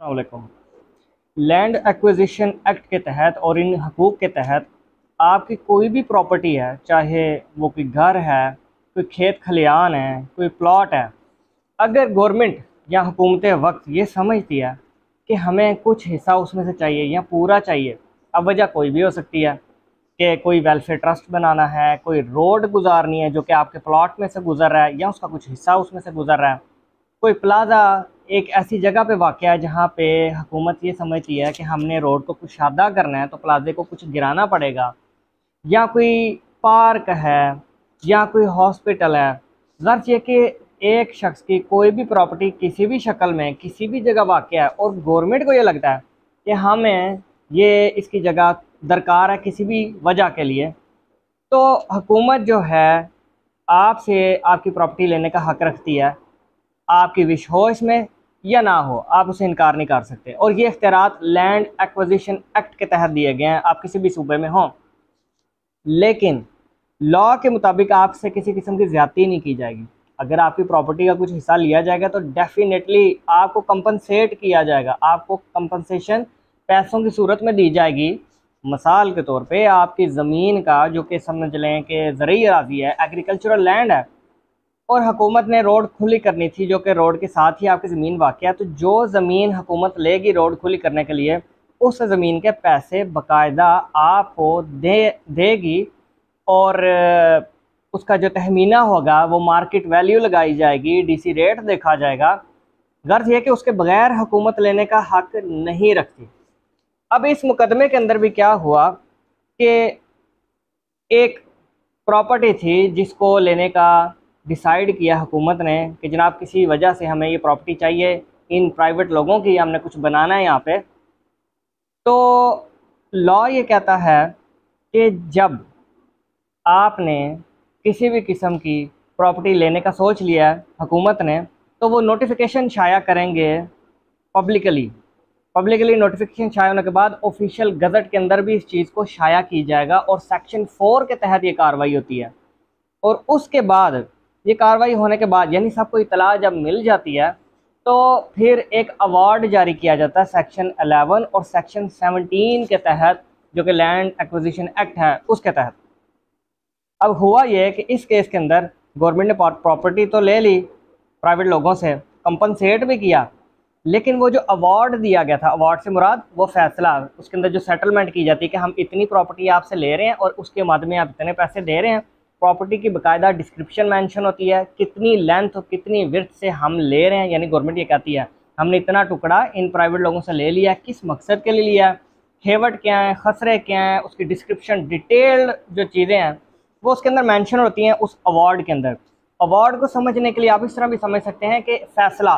अस्सलामुअलैकुम। Land acquisition act के तहत और इन हकूक़ के तहत आपकी कोई भी प्रॉपर्टी है, चाहे वो कोई घर है, कोई खेत खलियान है, कोई प्लॉट है, अगर गवर्नमेंट या हुकूमत वक्त ये समझती है कि हमें कुछ हिस्सा उसमें से चाहिए या पूरा चाहिए, अब वजह कोई भी हो सकती है कि कोई वेलफेयर ट्रस्ट बनाना है, कोई रोड गुजारनी है जो कि आपके प्लॉट में से गुजर रहा है या उसका कुछ हिस्सा उसमें से गुजर रहा है, कोई प्लाज़ा एक ऐसी जगह पे वाक़ है जहाँ पे हुकूमत ये समझती है कि हमने रोड को कुछ शादा करना है तो प्लाज़े को कुछ गिराना पड़ेगा, या कोई पार्क है या कोई हॉस्पिटल है। ग़र्ज़ ये कि एक शख्स की कोई भी प्रॉपर्टी किसी भी शक्ल में किसी भी जगह वाक़ है और गवर्नमेंट को ये लगता है कि हमें ये इसकी जगह दरकार है किसी भी वजह के लिए, तो हुकूमत जो है आपसे आपकी प्रॉपर्टी लेने का हक़ रखती है। आपकी विश हो इसमें या ना हो, आप उसे इनकार नहीं कर सकते। और ये इख्तियारात लैंड एक्विजिशन एक्ट के तहत दिए गए हैं, आप किसी भी सूबे में हों। लेकिन लॉ के मुताबिक आपसे किसी किस्म की ज़्यादती नहीं की जाएगी। अगर आपकी प्रॉपर्टी का कुछ हिस्सा लिया जाएगा तो डेफिनेटली आपको कंपनसेट किया जाएगा, आपको कंपनसेशन पैसों की सूरत में दी जाएगी। मिसाल के तौर पे आपकी ज़मीन का, जो कि समझ लें कि ज़रूरी अराज़ी है, एग्रीकल्चरल लैंड है, और हुकूमत ने रोड खुली करनी थी जो कि रोड के साथ ही आपकी ज़मीन वाक़ है, तो जो ज़मीन हुकूमत लेगी रोड खुली करने के लिए, उस ज़मीन के पैसे बाकायदा आपको देगी और उसका जो तहमीना होगा वो मार्केट वैल्यू लगाई जाएगी, डीसी रेट देखा जाएगा। गर्ज ये कि उसके बगैर हुकूमत लेने का हक़ नहीं रखती। अब इस मुकदमे के अंदर भी क्या हुआ कि एक प्रॉपर्टी थी जिसको लेने का डिसाइड किया हुकूमत ने कि जनाब किसी वजह से हमें ये प्रॉपर्टी चाहिए, इन प्राइवेट लोगों की, हमने कुछ बनाना है यहाँ पे। तो लॉ ये कहता है कि जब आपने किसी भी किस्म की प्रॉपर्टी लेने का सोच लिया है हुकूमत ने, तो वो नोटिफिकेशन शाया करेंगे पब्लिकली नोटिफिकेशन शाया होने के बाद ऑफिशियल गज़ट के अंदर भी इस चीज़ को शाया की जाएगा और सेक्शन 4 के तहत ये कार्रवाई होती है। और उसके बाद ये कार्रवाई होने के बाद, यानी सबको इतला जब मिल जाती है, तो फिर एक अवार्ड जारी किया जाता है सेक्शन 11 और सेक्शन 17 के तहत, जो कि लैंड एक्विजिशन एक्ट है उसके तहत। अब हुआ ये कि इस केस के अंदर गवर्नमेंट ने प्रॉपर्टी तो ले ली प्राइवेट लोगों से, कंपनसेट भी किया, लेकिन वो जो अवार्ड दिया गया था, अवार्ड से मुराद वो फैसला, उसके अंदर जो सेटलमेंट की जाती है कि हम इतनी प्रॉपर्टी आपसे ले रहे हैं और उसके बाद में आप इतने पैसे दे रहे हैं। प्रॉपर्टी की बाकायदा डिस्क्रिप्शन मेंशन होती है, कितनी लेंथ और कितनी विड्थ से हम ले रहे हैं, यानी गवर्नमेंट ये कहती है हमने इतना टुकड़ा इन प्राइवेट लोगों से ले लिया, किस मकसद के लिए लिया, हेवट क्या है, खसरे क्या हैं, उसकी डिस्क्रिप्शन डिटेल्ड जो चीज़ें हैं वो उसके अंदर मेंशन होती हैं उस अवार्ड के अंदर। अवार्ड को समझने के लिए आप इस तरह भी समझ सकते हैं कि फ़ैसला,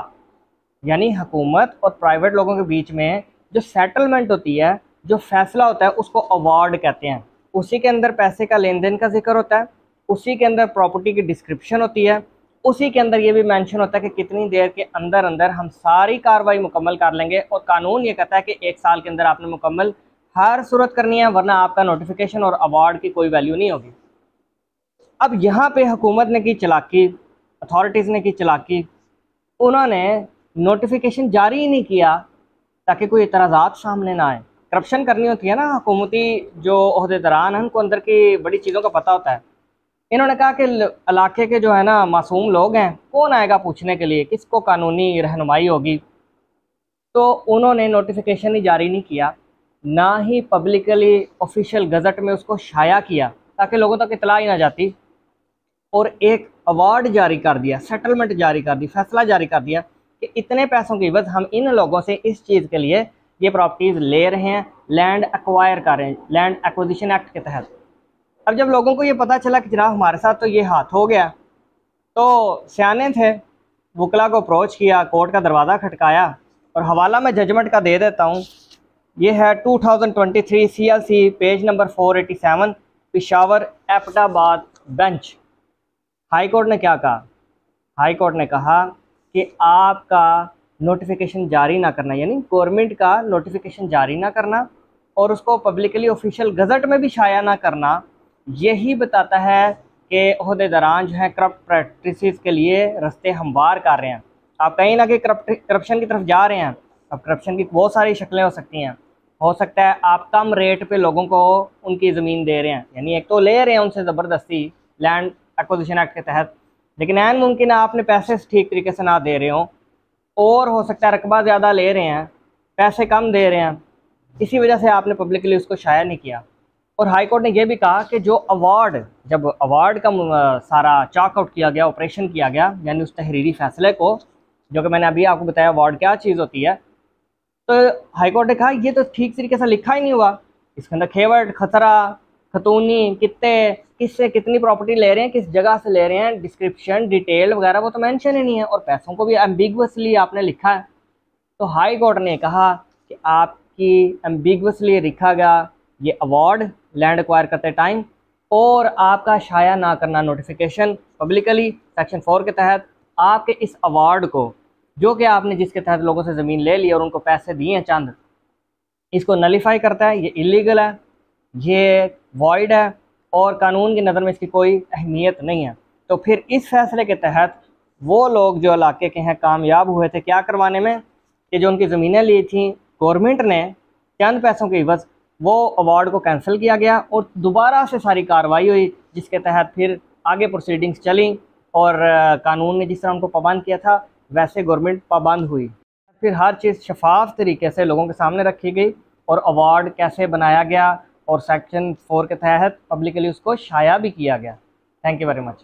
यानी हुकूमत और प्राइवेट लोगों के बीच में जो सेटलमेंट होती है, जो फ़ैसला होता है, उसको अवार्ड कहते हैं। उसी के अंदर पैसे का लेन देन का जिक्र होता है, उसी के अंदर प्रॉपर्टी की डिस्क्रिप्शन होती है, उसी के अंदर ये भी मेंशन होता है कि कितनी देर के अंदर अंदर हम सारी कार्रवाई मुकम्मल कर लेंगे। और कानून ये कहता है कि 1 साल के अंदर आपने मुकम्मल हर सूरत करनी है, वरना आपका नोटिफिकेशन और अवार्ड की कोई वैल्यू नहीं होगी। अब यहाँ पे हुकूमत ने की चालाकी, अथॉरिटीज़ ने की चालाकी, उन्होंने नोटिफिकेशन जारी ही नहीं किया ताकि कोई इतराज़ात सामने ना आए। करप्शन करनी होती है ना, हुकूमती जो ओहदेदारान हैं उनको अंदर की बड़ी चीज़ों का पता होता है। इन्होंने कहा कि इलाके के जो है ना मासूम लोग हैं, कौन आएगा पूछने के लिए, किसको कानूनी रहनुमाई होगी। तो उन्होंने नोटिफिकेशन ही जारी नहीं किया, ना ही पब्लिकली ऑफिशियल गज़ट में उसको शाया किया ताकि लोगों तक इतला ही ना जाती, और एक अवार्ड जारी कर दिया, सेटलमेंट जारी कर दी, फैसला जारी कर दिया कि इतने पैसों की एवज़ हम इन लोगों से इस चीज़ के लिए ये प्रॉपर्टीज़ ले रहे हैं, लैंड एक्वायर कर रहे हैं लैंड एक्विजिशन एक्ट के तहत। अब जब लोगों को ये पता चला कि जनाब हमारे साथ तो ये हाथ हो गया, तो सियाने थे, वकला को अप्रोच किया, कोर्ट का दरवाज़ा खटकाया, और हवाला मैं जजमेंट का दे देता हूँ। ये है 2023 CLC page number 487, Peshawar Abbottabad bench. High court ने क्या कहा? हाई कोर्ट ने कहा कि आपका नोटिफिकेशन जारी ना करना, यानी गवर्नमेंट का नोटिफिकेशन जारी ना करना और उसको पब्लिकली ऑफिशियल गज़ट में भी शाया ना करना, यही बताता है कि ओहदेदारान जो हैं करप्ट प्रैक्टिसेस के लिए रास्ते हमवार कर रहे हैं। आप कहीं ना कहीं करप्शन की तरफ जा रहे हैं। अब करप्शन की बहुत सारी शक्लें हो सकती हैं। हो सकता है आप कम रेट पे लोगों को उनकी ज़मीन दे रहे हैं, यानी एक तो ले रहे हैं उनसे ज़बरदस्ती लैंड एक्विजिशन एक्ट के तहत, लेकिन ऐन मुमकिन है आपने पैसे ठीक तरीके से ना दे रहे हो, और हो सकता है रकबा ज़्यादा ले रहे हैं, पैसे कम दे रहे हैं, इसी वजह से आपने पब्लिकली उसको शाया नहीं किया। और हाई कोर्ट ने यह भी कहा कि जो अवार्ड, जब अवार्ड का सारा चाक आउट किया गया, ऑपरेशन किया गया, यानी उस तहरीरी फैसले को, जो कि मैंने अभी आपको बताया अवार्ड क्या चीज़ होती है, तो हाई कोर्ट ने कहा ये तो ठीक तरीके से लिखा ही नहीं हुआ, इसके अंदर खेवट, खतरा, खतूनी, कितने, किससे कितनी प्रॉपर्टी ले रहे हैं, किस जगह से ले रहे हैं, डिस्क्रिप्शन, डिटेल वगैरह वो तो मेंशन ही नहीं है, और पैसों को भी एम्बिगुअसली आपने लिखा है। तो हाई कोर्ट ने कहा कि आपकी एम्बिगुअसली लिखा गया ये अवार्ड लैंड एक्वायर करते टाइम, और आपका शाया ना करना नोटिफिकेशन पब्लिकली सेक्शन 4 के तहत आपके इस अवार्ड को, जो कि आपने जिसके तहत लोगों से ज़मीन ले ली और उनको पैसे दिए हैं चंद, इसको नलीफाई करता है, ये इलीगल है, ये वॉइड है, और कानून की नज़र में इसकी कोई अहमियत नहीं है। तो फिर इस फैसले के तहत वो लोग जो इलाके के हैं कामयाब हुए थे क्या करवाने में, कि जो उनकी ज़मीनें ली थी गवर्नमेंट ने चंद पैसों के इवज़, वो अवार्ड को कैंसिल किया गया और दोबारा से सारी कार्रवाई हुई, जिसके तहत फिर आगे प्रोसीडिंग्स चली, और कानून ने जिस तरह उनको पाबंद किया था वैसे गवर्नमेंट पाबंद हुई। फिर हर चीज़ शफाफ तरीके से लोगों के सामने रखी गई, और अवार्ड कैसे बनाया गया, और सेक्शन 4 के तहत पब्लिकली उसको शाया भी किया गया। Thank you very much.